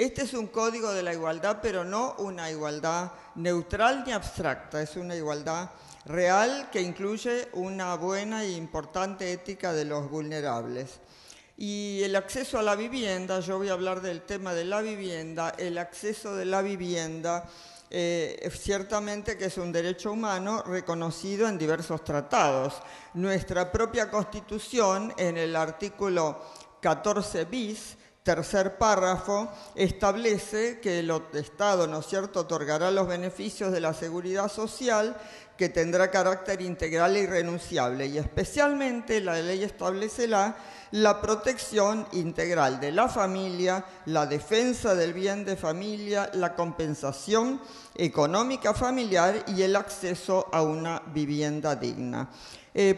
Este es un código de la igualdad, pero no una igualdad neutral ni abstracta, es una igualdad real que incluye una buena e importante ética de los vulnerables. Y el acceso a la vivienda, yo voy a hablar del tema de la vivienda, el acceso de la vivienda, ciertamente que es un derecho humano reconocido en diversos tratados. Nuestra propia Constitución, en el artículo 14 bis, tercer párrafo, establece que el Estado, ¿no es cierto?, otorgará los beneficios de la seguridad social que tendrá carácter integral e irrenunciable, y especialmente la ley establecerá la protección integral de la familia, la defensa del bien de familia, la compensación económica familiar y el acceso a una vivienda digna.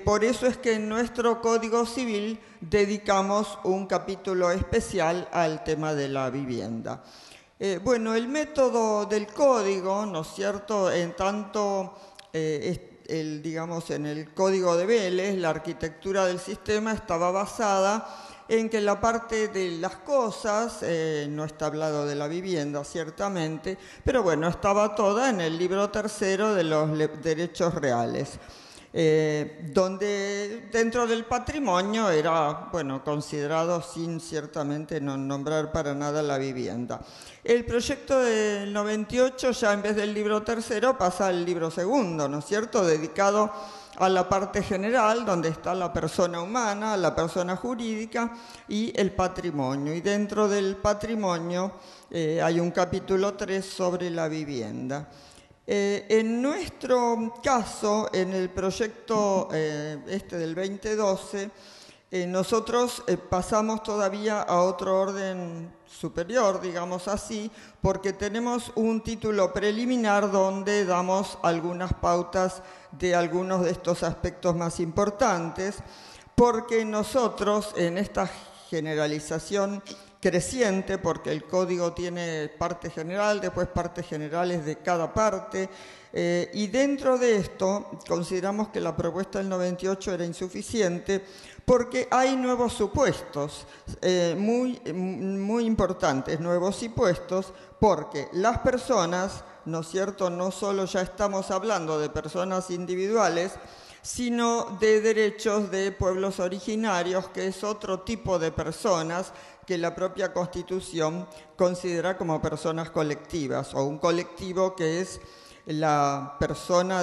Por eso es que en nuestro Código Civil dedicamos un capítulo especial al tema de la vivienda. Bueno, el método del código, ¿no es cierto?, en tanto, digamos, en el Código de Vélez, la arquitectura del sistema estaba basada en que la parte de las cosas, no está hablado de la vivienda ciertamente, pero bueno, estaba toda en el libro tercero de los derechos reales. Donde dentro del patrimonio era, bueno, considerado sin ciertamente no nombrar para nada la vivienda. El proyecto del 98 ya en vez del libro tercero pasa al libro segundo, ¿no es cierto?, dedicado a la parte general, donde está la persona humana, la persona jurídica y el patrimonio. Y dentro del patrimonio hay un capítulo 3 sobre la vivienda. En nuestro caso, en el proyecto del 2012, nosotros pasamos todavía a otro orden superior, digamos así, porque tenemos un título preliminar donde damos algunas pautas de algunos de estos aspectos más importantes, porque nosotros en esta generalización creciente, porque el código tiene parte general, después partes generales de cada parte, y dentro de esto consideramos que la propuesta del 98 era insuficiente porque hay nuevos supuestos muy importantes, nuevos supuestos, porque las personas, ¿no es cierto?, no solo ya estamos hablando de personas individuales, sino de derechos de pueblos originarios, que es otro tipo de personas que la propia Constitución considera como personas colectivas, o un colectivo que es la persona,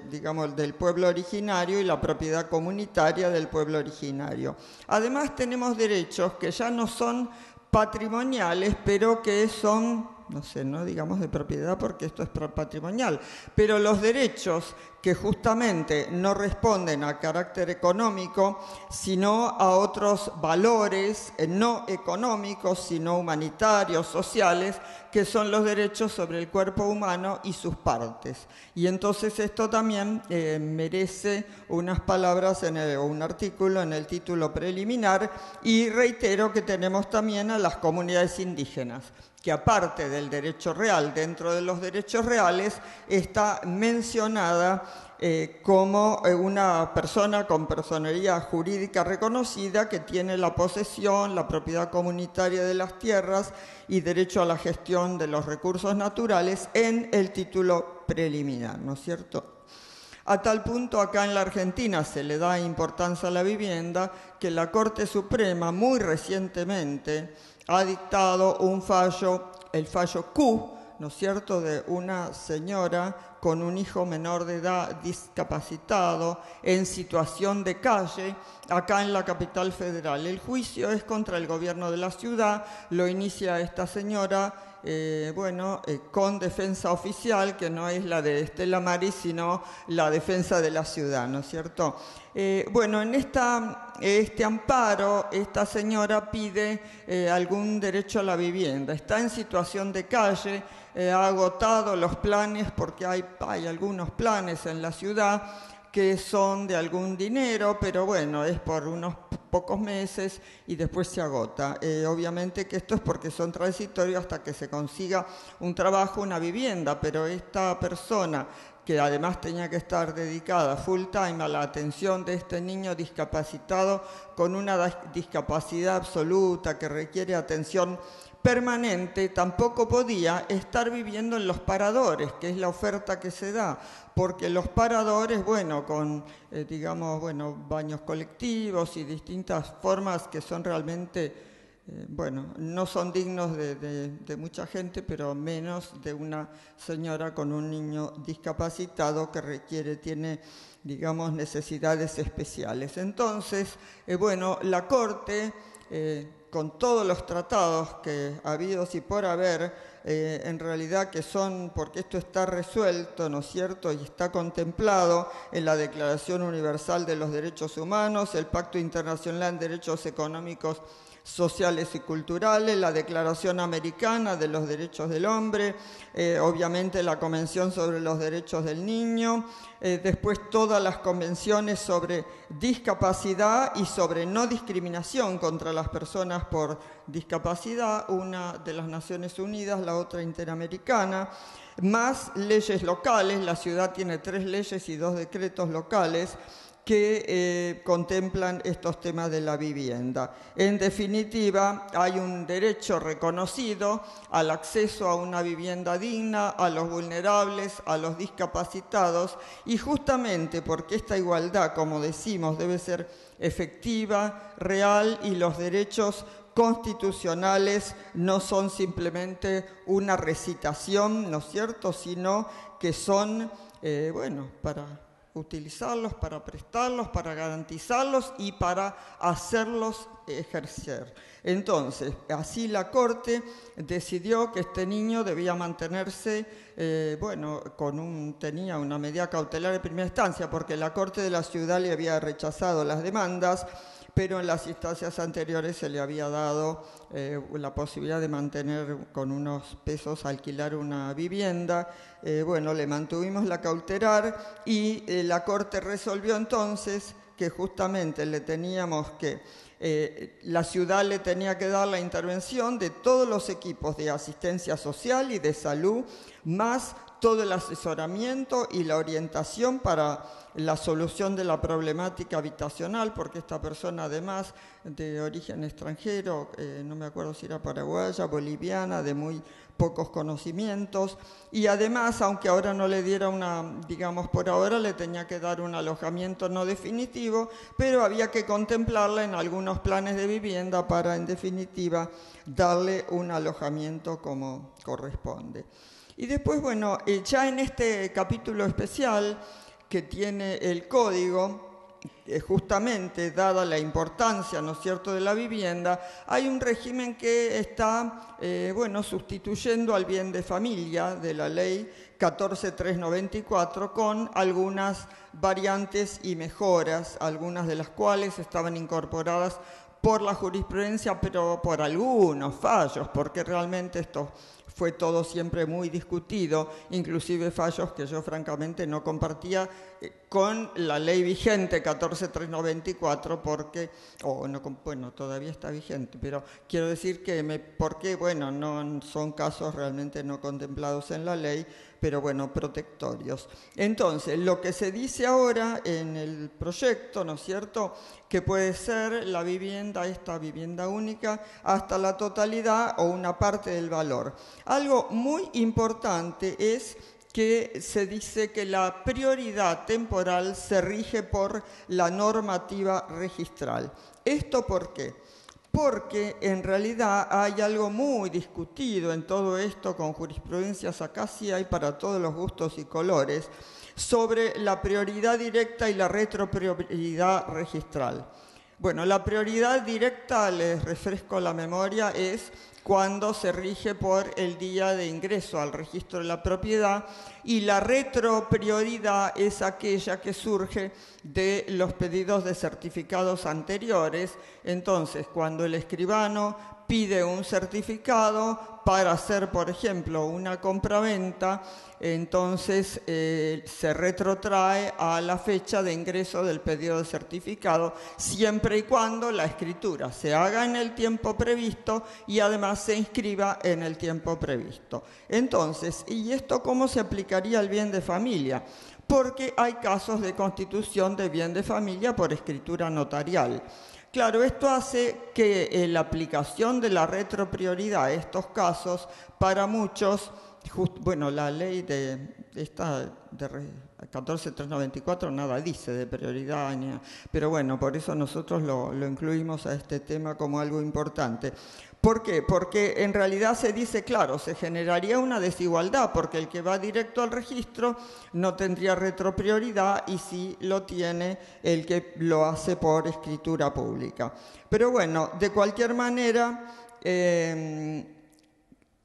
digamos, del pueblo originario y la propiedad comunitaria del pueblo originario. Además tenemos derechos que ya no son patrimoniales, pero que son, no sé, no digamos de propiedad porque esto es patrimonial, pero los derechos que justamente no responden a carácter económico, sino a otros valores no económicos, sino humanitarios, sociales, que son los derechos sobre el cuerpo humano y sus partes. Y entonces esto también merece unas palabras o un artículo en el título preliminar, y reitero que tenemos también a las comunidades indígenas, que aparte del derecho real, dentro de los derechos reales, está mencionada como una persona con personería jurídica reconocida que tiene la posesión, la propiedad comunitaria de las tierras y derecho a la gestión de los recursos naturales en el título preliminar, ¿no es cierto? A tal punto acá en la Argentina se le da importancia a la vivienda que la Corte Suprema muy recientemente ha dictado un fallo, el fallo Q, ¿no es cierto?, de una señora con un hijo menor de edad discapacitado en situación de calle acá en la capital federal. El juicio es contra el gobierno de la ciudad, lo inicia esta señora con defensa oficial, que no es la de Estela Maris, sino la defensa de la ciudad, ¿no es cierto? En este amparo, esta señora pide algún derecho a la vivienda. Está en situación de calle, ha agotado los planes, porque hay algunos planes en la ciudad que son de algún dinero, pero bueno, es por unos pocos meses y después se agota. Obviamente que esto es porque son transitorios hasta que se consiga un trabajo, una vivienda, pero esta persona que además tenía que estar dedicada full time a la atención de este niño discapacitado con una discapacidad absoluta que requiere atención permanente, tampoco podía estar viviendo en los paradores, que es la oferta que se da, porque los paradores, bueno, con, digamos, bueno, baños colectivos y distintas formas que son realmente, bueno, no son dignos de mucha gente, pero menos de una señora con un niño discapacitado que tiene, digamos, necesidades especiales. Entonces, bueno, la Corte, con todos los tratados que ha habido y por haber, en realidad que son, porque esto está resuelto, ¿no es cierto?, y está contemplado en la Declaración Universal de los Derechos Humanos, el Pacto Internacional en Derechos Económicos, Sociales y Culturales, la Declaración Americana de los Derechos del Hombre, obviamente la Convención sobre los Derechos del Niño, después todas las convenciones sobre discapacidad y sobre no discriminación contra las personas por discapacidad, una de las Naciones Unidas, la otra interamericana, más leyes locales. La ciudad tiene 3 leyes y 2 decretos locales que contemplan estos temas de la vivienda. En definitiva, hay un derecho reconocido al acceso a una vivienda digna, a los vulnerables, a los discapacitados, y justamente porque esta igualdad, como decimos, debe ser efectiva, real, y los derechos constitucionales no son simplemente una recitación, ¿no es cierto?, sino que son, bueno, para utilizarlos, para prestarlos, para garantizarlos y para hacerlos ejercer. Entonces, así la Corte decidió que este niño debía mantenerse, bueno, tenía una medida cautelar de primera instancia, porque la Corte de la Ciudad le había rechazado las demandas, pero en las instancias anteriores se le había dado la posibilidad de mantener con unos pesos, alquilar una vivienda. Bueno, le mantuvimos la cautelar y la Corte resolvió entonces que justamente la ciudad le tenía que dar la intervención de todos los equipos de asistencia social y de salud, más todo el asesoramiento y la orientación para la solución de la problemática habitacional, porque esta persona, además de origen extranjero, no me acuerdo si era paraguaya, boliviana, de muy pocos conocimientos, y además, aunque ahora no le diera digamos, por ahora le tenía que dar un alojamiento no definitivo, pero había que contemplarla en algunos planes de vivienda para, en definitiva, darle un alojamiento como corresponde. Y después, bueno, ya en este capítulo especial que tiene el Código, justamente dada la importancia, ¿no es cierto?, de la vivienda, hay un régimen que está, bueno, sustituyendo al bien de familia de la ley 14.394 con algunas variantes y mejoras, algunas de las cuales estaban incorporadas por la jurisprudencia, pero por algunos fallos, porque realmente esto fue todo siempre muy discutido, inclusive fallos que yo francamente no compartía con la ley vigente 14.394, porque, bueno, todavía está vigente, pero quiero decir que porque, bueno, no son casos realmente no contemplados en la ley, pero bueno, protectorios. Entonces, lo que se dice ahora en el proyecto, ¿no es cierto?, que puede ser la vivienda, esta vivienda única, hasta la totalidad o una parte del valor. Algo muy importante es que se dice que la prioridad temporal se rige por la normativa registral. ¿Esto por qué? Porque en realidad hay algo muy discutido en todo esto, con jurisprudencias acá sí hay para todos los gustos y colores, sobre la prioridad directa y la retroprioridad registral. Bueno, la prioridad directa, les refresco la memoria, es cuando se rige por el día de ingreso al registro de la propiedad, y la retroprioridad es aquella que surge de los pedidos de certificados anteriores. Entonces, cuando el escribano pide un certificado para hacer, por ejemplo, una compraventa, entonces se retrotrae a la fecha de ingreso del pedido de certificado, siempre y cuando la escritura se haga en el tiempo previsto y además además se inscriba en el tiempo previsto. Entonces, ¿y esto cómo se aplicaría al bien de familia? Porque hay casos de constitución de bien de familia por escritura notarial. Claro, esto hace que la aplicación de la retroprioridad a estos casos, para muchos, bueno, la ley de 14394 nada dice de prioridad, pero bueno, por eso nosotros lo incluimos a este tema como algo importante. ¿Por qué? Porque en realidad se dice, claro, se generaría una desigualdad, porque el que va directo al registro no tendría retroprioridad y sí lo tiene el que lo hace por escritura pública. Pero bueno, de cualquier manera,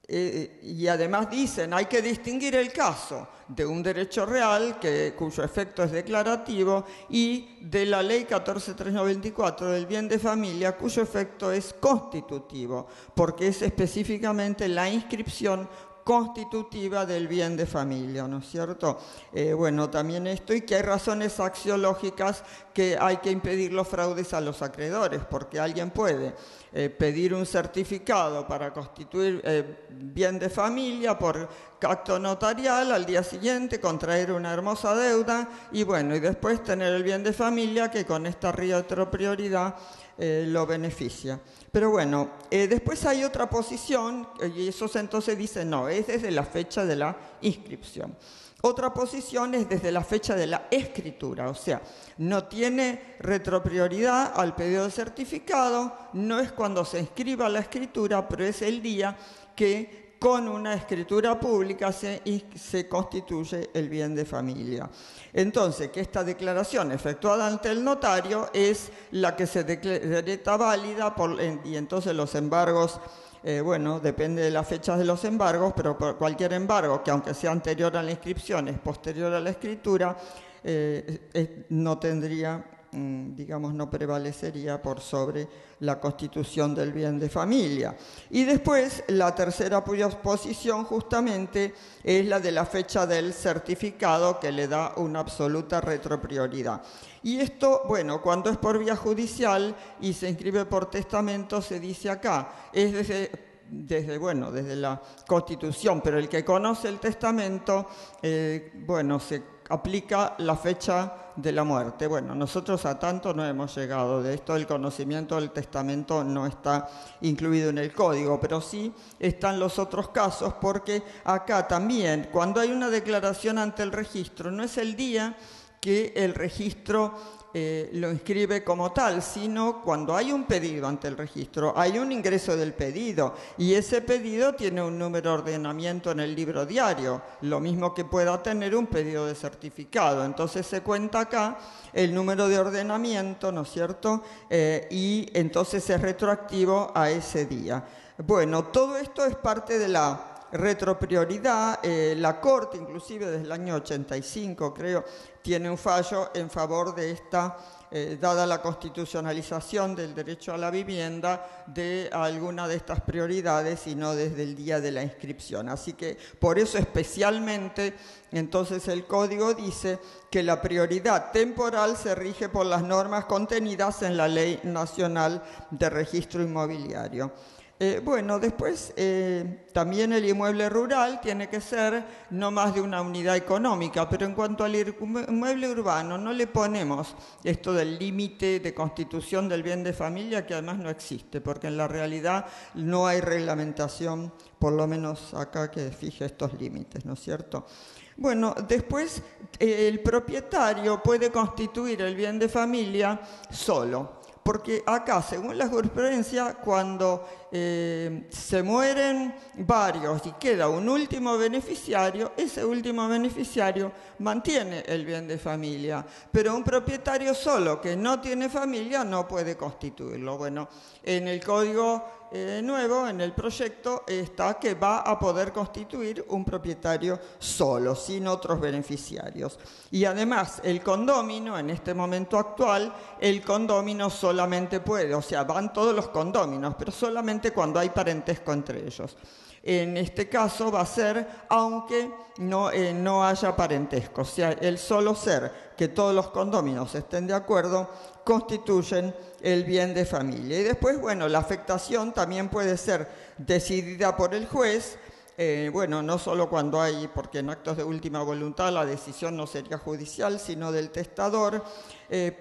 y además dicen, hay que distinguir el caso de un derecho real cuyo efecto es declarativo y de la ley 14394 del bien de familia cuyo efecto es constitutivo, porque es específicamente la inscripción constitutiva del bien de familia, ¿no es cierto? Bueno, también esto, y que hay razones axiológicas que hay que impedir los fraudes a los acreedores, porque alguien puede pedir un certificado para constituir bien de familia por acto notarial, al día siguiente contraer una hermosa deuda y bueno, y después tener el bien de familia que con esta retroprioridad lo beneficia. Pero bueno, después hay otra posición, y esos entonces dicen, no, es desde la fecha de la inscripción. Otra posición es desde la fecha de la escritura, o sea, no tiene retroprioridad al pedido de certificado, no es cuando se inscriba la escritura, pero es el día que con una escritura pública se constituye el bien de familia. Entonces, que esta declaración efectuada ante el notario es la que se decreta válida y entonces los embargos, bueno, depende de las fechas de los embargos, pero por cualquier embargo que aunque sea anterior a la inscripción es posterior a la escritura, no tendría, digamos, no prevalecería por sobre la constitución del bien de familia. Y después, la tercera posición justamente es la de la fecha del certificado que le da una absoluta retroprioridad. Y esto, bueno, cuando es por vía judicial y se inscribe por testamento, se dice acá, es desde la Constitución, pero el que conoce el testamento, bueno, se aplica la fecha de la muerte. Bueno, nosotros a tanto no hemos llegado. De esto el conocimiento del testamento no está incluido en el código, pero sí están los otros casos, porque acá también, cuando hay una declaración ante el registro, no es el día que el registro lo inscribe como tal, sino cuando hay un pedido ante el registro, hay un ingreso del pedido y ese pedido tiene un número de ordenamiento en el libro diario, lo mismo que pueda tener un pedido de certificado. Entonces se cuenta acá el número de ordenamiento, ¿no es cierto? Y entonces es retroactivo a ese día. Bueno, todo esto es parte de la retroprioridad. La Corte, inclusive desde el año 85, creo, tiene un fallo en favor de esta, dada la constitucionalización del derecho a la vivienda, de alguna de estas prioridades y no desde el día de la inscripción. Así que por eso especialmente, entonces el Código dice que la prioridad temporal se rige por las normas contenidas en la Ley Nacional de Registro Inmobiliario. Bueno, después también el inmueble rural tiene que ser no más de una unidad económica, pero en cuanto al inmueble urbano no le ponemos esto del límite de constitución del bien de familia, que además no existe, porque en la realidad no hay reglamentación, por lo menos acá, que fije estos límites, ¿no es cierto? Bueno, después el propietario puede constituir el bien de familia solo. Porque acá, según la jurisprudencia, cuando se mueren varios y queda un último beneficiario, ese último beneficiario mantiene el bien de familia. Pero un propietario solo que no tiene familia no puede constituirlo. Bueno, en el Código nuevo, en el proyecto, está que va a poder constituir un propietario solo, sin otros beneficiarios. Y además, el condómino, en este momento actual, el condómino solamente puede, o sea, van todos los condóminos, pero solamente cuando hay parentesco entre ellos. En este caso va a ser aunque no haya parentesco, o sea, el solo ser que todos los condóminos estén de acuerdo constituyen el bien de familia. Y después, bueno, la afectación también puede ser decidida por el juez, bueno, no solo cuando hay, porque en actos de última voluntad la decisión no sería judicial, sino del testador,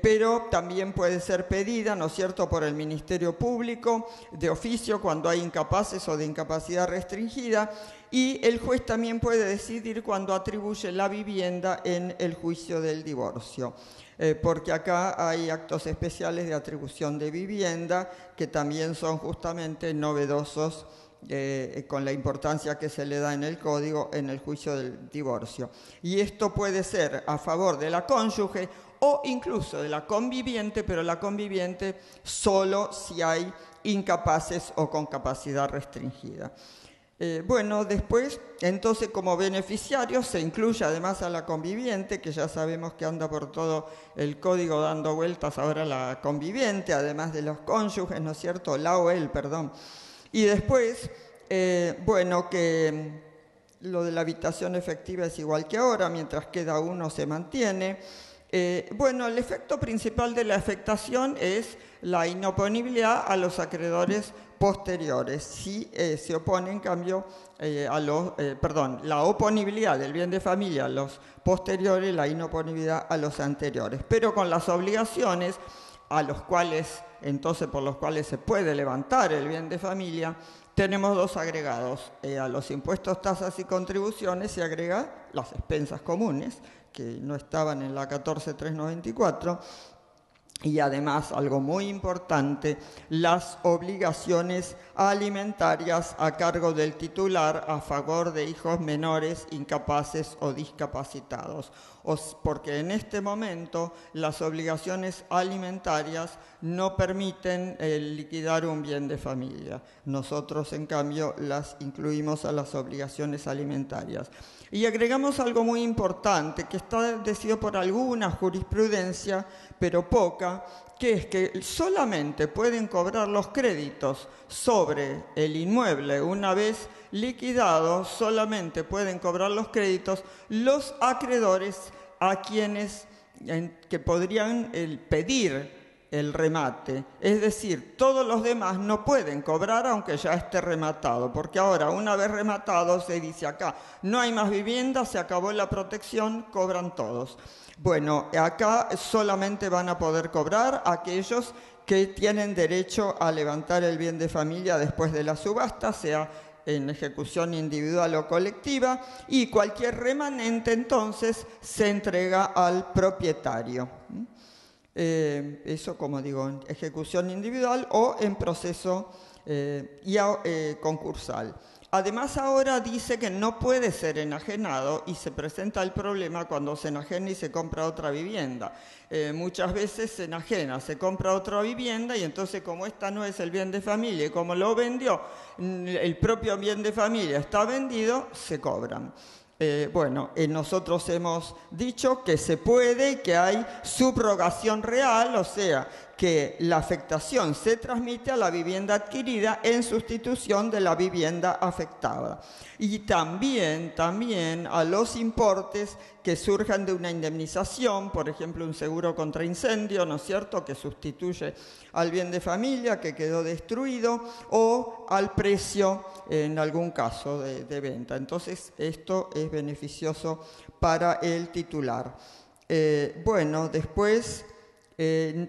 pero también puede ser pedida, ¿no es cierto?, por el Ministerio Público, de oficio, cuando hay incapaces o de incapacidad restringida, y el juez también puede decidir cuando atribuye la vivienda en el juicio del divorcio. Porque acá hay actos especiales de atribución de vivienda que también son justamente novedosos con la importancia que se le da en el Código en el juicio del divorcio. Y esto puede ser a favor de la cónyuge o incluso de la conviviente, pero la conviviente solo si hay incapaces o con capacidad restringida. Bueno, después, entonces, como beneficiario se incluye además a la conviviente, que ya sabemos que anda por todo el código dando vueltas ahora la conviviente, además de los cónyuges, ¿no es cierto? La o él, perdón. Y después, bueno, que lo de la habitación efectiva es igual que ahora, mientras queda uno se mantiene. Bueno, el efecto principal de la afectación es la inoponibilidad a los acreedores posteriores, si se opone en cambio la oponibilidad del bien de familia a los posteriores, la inoponibilidad a los anteriores, pero con las obligaciones a los cuales, entonces por los cuales se puede levantar el bien de familia, tenemos dos agregados. A los impuestos, tasas y contribuciones se agrega las expensas comunes, que no estaban en la 14.394, y además, algo muy importante, las obligaciones alimentarias a cargo del titular a favor de hijos menores, incapaces o discapacitados. Porque en este momento las obligaciones alimentarias no permiten liquidar un bien de familia. Nosotros, en cambio, las incluimos a las obligaciones alimentarias. Y agregamos algo muy importante, que está decidido por alguna jurisprudencia, pero poca, que es que solamente pueden cobrar los créditos sobre el inmueble una vez liquidado, solamente pueden cobrar los créditos los acreedores a quienes que podrían pedir el remate, es decir, todos los demás no pueden cobrar aunque ya esté rematado, porque ahora una vez rematado se dice acá, no hay más vivienda, se acabó la protección, cobran todos. Bueno, acá solamente van a poder cobrar aquellos que tienen derecho a levantar el bien de familia después de la subasta, sea en ejecución individual o colectiva, y cualquier remanente entonces se entrega al propietario. Eso, como digo, en ejecución individual o en proceso concursal. Además, ahora dice que no puede ser enajenado y se presenta el problema cuando se enajena y se compra otra vivienda. Muchas veces se enajena, se compra otra vivienda y entonces, como esta no es el bien de familia y como lo vendió, el propio bien de familia está vendido, se cobran. Bueno, nosotros hemos dicho que se puede, que hay subrogación real, o sea, que la afectación se transmite a la vivienda adquirida en sustitución de la vivienda afectada. Y también a los importes que surjan de una indemnización, por ejemplo, un seguro contra incendio, ¿no es cierto?, que sustituye al bien de familia que quedó destruido, o al precio en algún caso de venta. Entonces, esto es beneficioso para el titular. Bueno, después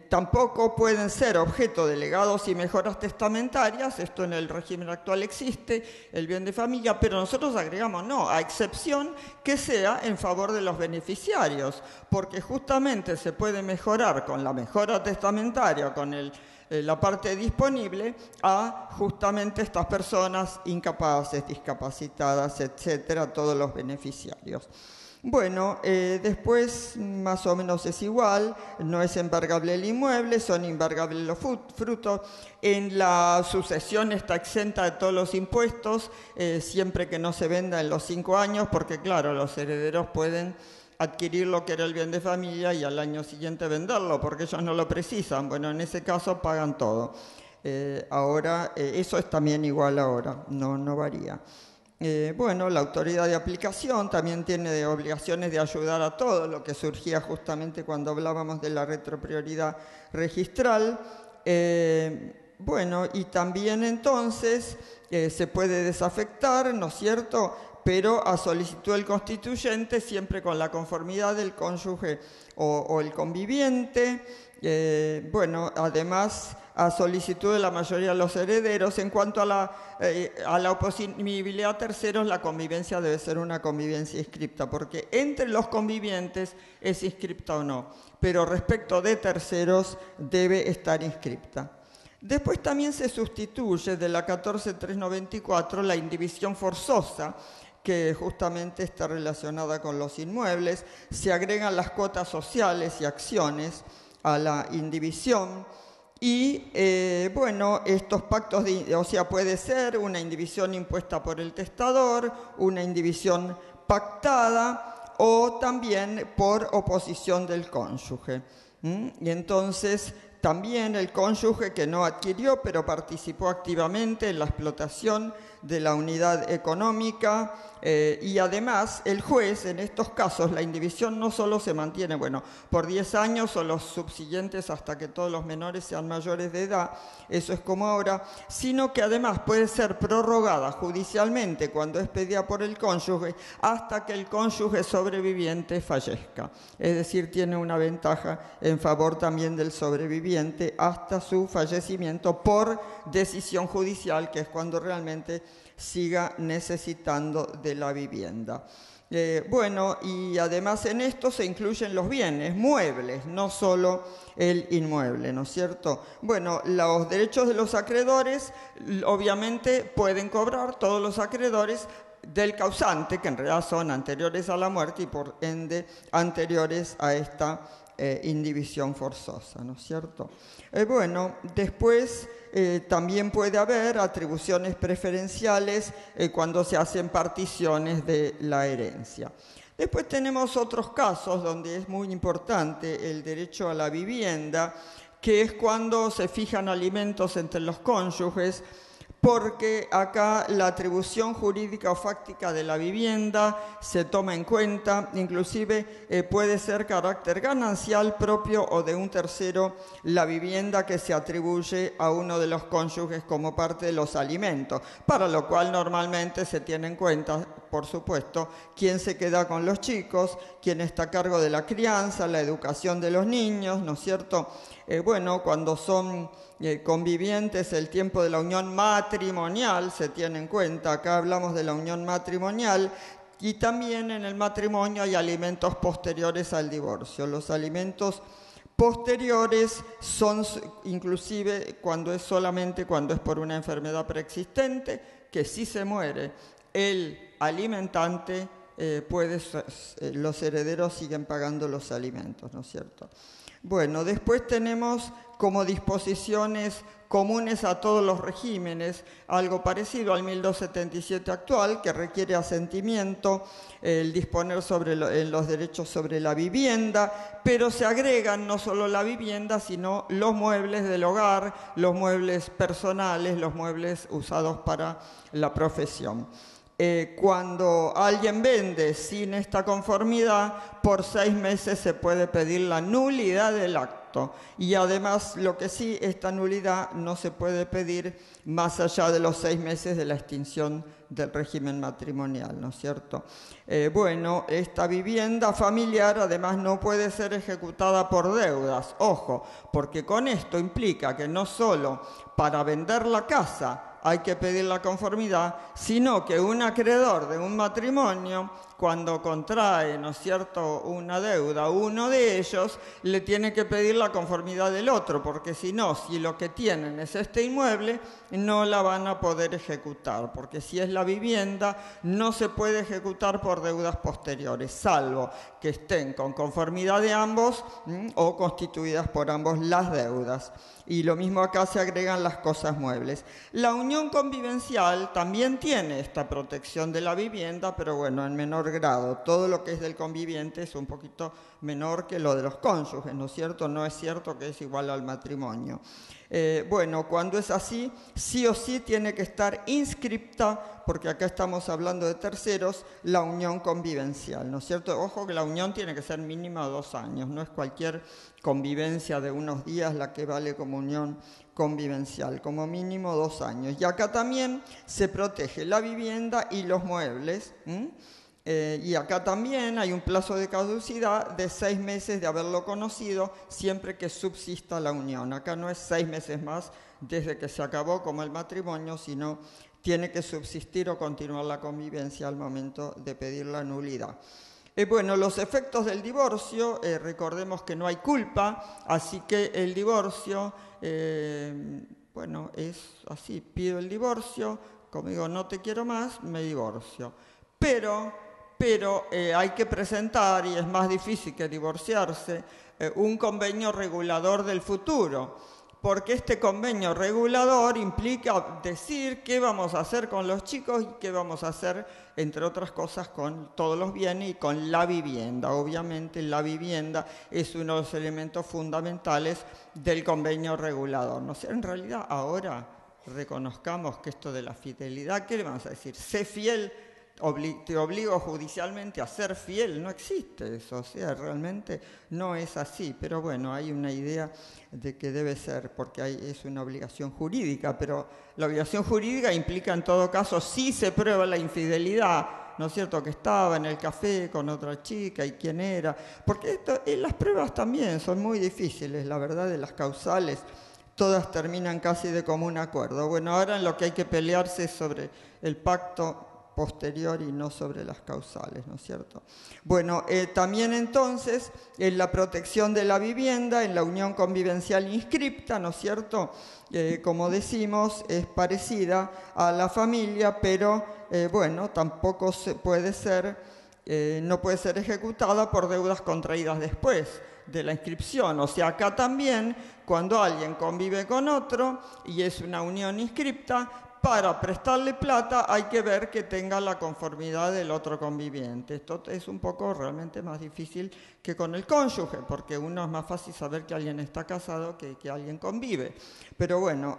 tampoco pueden ser objeto de legados y mejoras testamentarias, esto en el régimen actual existe, el bien de familia, pero nosotros agregamos no, a excepción que sea en favor de los beneficiarios, porque justamente se puede mejorar con la mejora testamentaria, con la parte disponible a justamente estas personas incapaces, discapacitadas, etcétera, todos los beneficiarios. Bueno, después más o menos es igual, no es embargable el inmueble, son embargables los frutos. En la sucesión está exenta de todos los impuestos, siempre que no se venda en los 5 años, porque claro, los herederos pueden adquirir lo que era el bien de familia y al año siguiente venderlo, porque ellos no lo precisan. Bueno, en ese caso pagan todo. Ahora, eso es también igual ahora, no varía. Bueno, la autoridad de aplicación también tiene obligaciones de ayudar a todo, lo que surgía justamente cuando hablábamos de la retroprioridad registral. Bueno, y también entonces se puede desafectar, ¿no es cierto?, pero a solicitud del constituyente, siempre con la conformidad del cónyuge o el conviviente. Bueno, además, a solicitud de la mayoría de los herederos. En cuanto a la oponibilidad a terceros, la convivencia debe ser una convivencia inscripta, porque entre los convivientes es inscripta o no, pero respecto de terceros debe estar inscripta. Después también se sustituye de la 14.394 la indivisión forzosa, que justamente está relacionada con los inmuebles. Se agregan las cuotas sociales y acciones a la indivisión. Y bueno, estos pactos, o sea, puede ser una indivisión impuesta por el testador, una indivisión pactada o también por oposición del cónyuge. Y entonces también el cónyuge que no adquirió pero participó activamente en la explotación de la unidad económica, y además el juez, en estos casos, la indivisión no solo se mantiene, bueno, por 10 años o los subsiguientes hasta que todos los menores sean mayores de edad, eso es como ahora, sino que además puede ser prorrogada judicialmente cuando es pedida por el cónyuge hasta que el cónyuge sobreviviente fallezca. Es decir, tiene una ventaja en favor también del sobreviviente hasta su fallecimiento por decisión judicial, que es cuando realmente siga necesitando de la vivienda. Bueno, y además en esto se incluyen los bienes muebles, no solo el inmueble, ¿no es cierto? Bueno, los derechos de los acreedores, obviamente pueden cobrar todos los acreedores del causante, que en realidad son anteriores a la muerte y por ende anteriores a esta indivisión forzosa, ¿no es cierto? Bueno, después también puede haber atribuciones preferenciales cuando se hacen particiones de la herencia. Después tenemos otros casos donde es muy importante el derecho a la vivienda, que es cuando se fijan alimentos entre los cónyuges, porque acá la atribución jurídica o fáctica de la vivienda se toma en cuenta, inclusive puede ser carácter ganancial propio o de un tercero la vivienda que se atribuye a uno de los cónyuges como parte de los alimentos, para lo cual normalmente se tiene en cuenta, por supuesto, quién se queda con los chicos, quién está a cargo de la crianza, la educación de los niños, ¿no es cierto? Bueno, cuando son convivientes, el tiempo de la unión matrimonial se tiene en cuenta. Acá hablamos de la unión matrimonial, y también en el matrimonio hay alimentos posteriores al divorcio. Los alimentos posteriores son inclusive solamente cuando es por una enfermedad preexistente, que si se muere el alimentante, los herederos siguen pagando los alimentos, ¿no es cierto? Bueno, después tenemos como disposiciones comunes a todos los regímenes, algo parecido al 1277 actual, que requiere asentimiento, el disponer sobre los derechos sobre la vivienda, pero se agregan no solo la vivienda, sino los muebles del hogar, los muebles personales, los muebles usados para la profesión. Cuando alguien vende sin esta conformidad, por 6 meses se puede pedir la nulidad del acto. Y además, lo que sí, esta nulidad no se puede pedir más allá de los 6 meses de la extinción del régimen matrimonial, ¿no es cierto? Bueno, esta vivienda familiar además no puede ser ejecutada por deudas. Ojo, porque con esto implica que no solo para vender la casa hay que pedir la conformidad, sino que un acreedor de un matrimonio, cuando contrae, ¿no es cierto?, una deuda, uno de ellos le tiene que pedir la conformidad del otro, porque si no, si lo que tienen es este inmueble, no la van a poder ejecutar, porque si es la vivienda, no se puede ejecutar por deudas posteriores, salvo que estén con conformidad de ambos o constituidas por ambos las deudas. Y lo mismo acá se agregan las cosas muebles. La unión convivencial también tiene esta protección de la vivienda, pero bueno, en menor grado. Todo lo que es del conviviente es un poquito menor que lo de los cónyuges, ¿no es cierto? No es cierto que es igual al matrimonio. Bueno, cuando es así, sí o sí tiene que estar inscripta, porque acá estamos hablando de terceros, la unión convivencial, ¿no es cierto? Ojo que la unión tiene que ser mínima 2 años, no es cualquier convivencia de unos días la que vale como unión convivencial, como mínimo 2 años. Y acá también se protege la vivienda y los muebles, y acá también hay un plazo de caducidad de 6 meses de haberlo conocido, siempre que subsista la unión. Acá no es 6 meses más desde que se acabó como el matrimonio, sino tiene que subsistir o continuar la convivencia al momento de pedir la nulidad. Bueno, los efectos del divorcio, recordemos que no hay culpa, así que el divorcio, bueno, es así, pido el divorcio, como digo, no te quiero más, me divorcio. Pero hay que presentar, y es más difícil que divorciarse, un convenio regulador del futuro, porque este convenio regulador implica decir qué vamos a hacer con los chicos y qué vamos a hacer, entre otras cosas, con todos los bienes y con la vivienda. Obviamente la vivienda es uno de los elementos fundamentales del convenio regulador. ¿No? En realidad ahora reconozcamos que esto de la fidelidad, ¿qué le vamos a decir? Sé fiel, te obligo judicialmente a ser fiel, no existe eso, o sea, realmente no es así, pero bueno, hay una idea de que debe ser, porque es una obligación jurídica, pero la obligación jurídica implica en todo caso, si se prueba la infidelidad, ¿no es cierto?, que estaba en el café con otra chica y quién era, porque las pruebas también son muy difíciles, la verdad, de las causales, todas terminan casi de común acuerdo. Bueno, ahora en lo que hay que pelearse es sobre el pacto posterior y no sobre las causales, ¿no es cierto? Bueno, también entonces en la protección de la vivienda, en la unión convivencial inscripta, ¿no es cierto? Como decimos, es parecida a la familia, pero bueno, tampoco no puede ser ejecutada por deudas contraídas después de la inscripción. O sea, acá también, cuando alguien convive con otro y es una unión inscripta, para prestarle plata hay que ver que tenga la conformidad del otro conviviente. Esto es un poco realmente más difícil que con el cónyuge, porque uno es más fácil saber que alguien está casado que alguien convive. Pero bueno,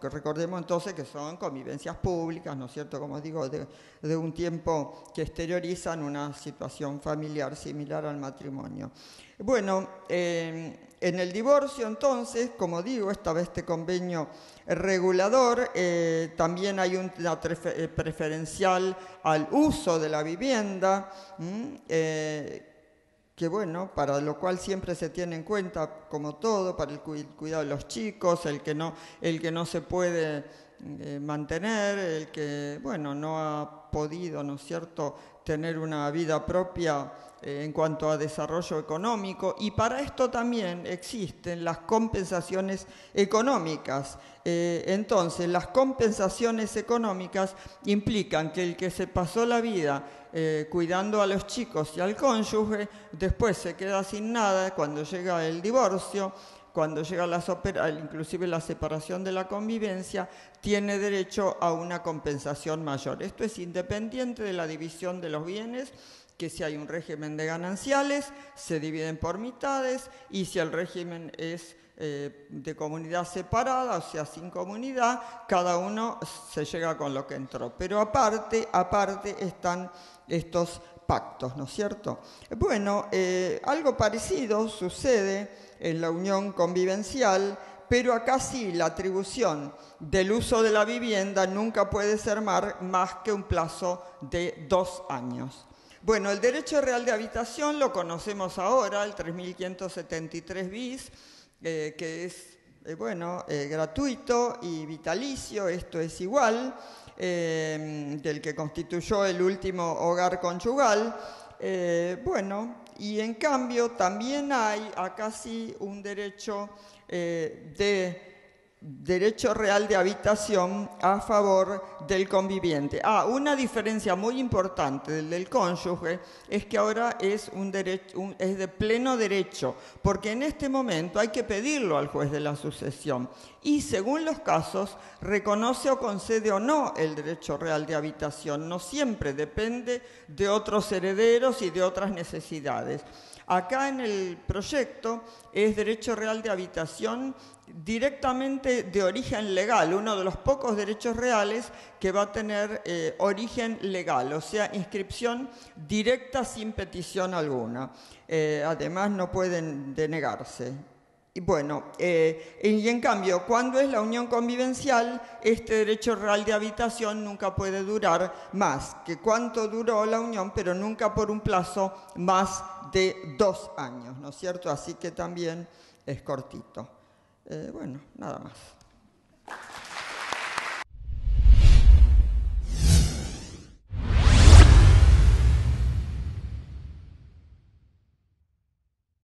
recordemos entonces que son convivencias públicas, ¿no es cierto? Como digo, de un tiempo que exteriorizan una situación familiar similar al matrimonio. Bueno, en el divorcio entonces, como digo, estaba este convenio regulador, también hay una preferencial al uso de la vivienda, que bueno, para lo cual siempre se tiene en cuenta, como todo, para el cuidado de los chicos, el que no se puede mantener, el que, bueno, no ha podido, ¿no es cierto?, tener una vida propia en cuanto a desarrollo económico, y para esto también existen las compensaciones económicas. Entonces, las compensaciones económicas implican que el que se pasó la vida cuidando a los chicos y al cónyuge, después se queda sin nada cuando llega el divorcio, cuando llega inclusive la separación de la convivencia, tiene derecho a una compensación mayor. Esto es independiente de la división de los bienes, que si hay un régimen de gananciales, se dividen por mitades, y si el régimen es de comunidad separada, o sea, sin comunidad, cada uno se llega con lo que entró. Pero aparte están estos pactos, ¿no es cierto? Bueno, algo parecido sucede en la unión convivencial, pero acá sí la atribución del uso de la vivienda nunca puede ser más que un plazo de 2 años. Bueno, el derecho real de habitación lo conocemos ahora, el 3573 bis, que es gratuito y vitalicio, esto es igual, del que constituyó el último hogar conyugal. Y en cambio también hay acá sí un derecho real de habitación a favor del conviviente. Una diferencia muy importante del cónyuge es que ahora es es de pleno derecho, porque en este momento hay que pedirlo al juez de la sucesión y, según los casos, reconoce o concede o no el derecho real de habitación. No siempre, depende de otros herederos y de otras necesidades. Acá en el proyecto es derecho real de habitación directamente de origen legal, uno de los pocos derechos reales que va a tener origen legal, o sea, inscripción directa sin petición alguna. Además, no pueden denegarse. Y bueno, y en cambio, cuando es la unión convivencial, este derecho real de habitación nunca puede durar más que cuánto duró la unión, pero nunca por un plazo más de 2 años, ¿no es cierto? Así que también es cortito. Bueno, nada más.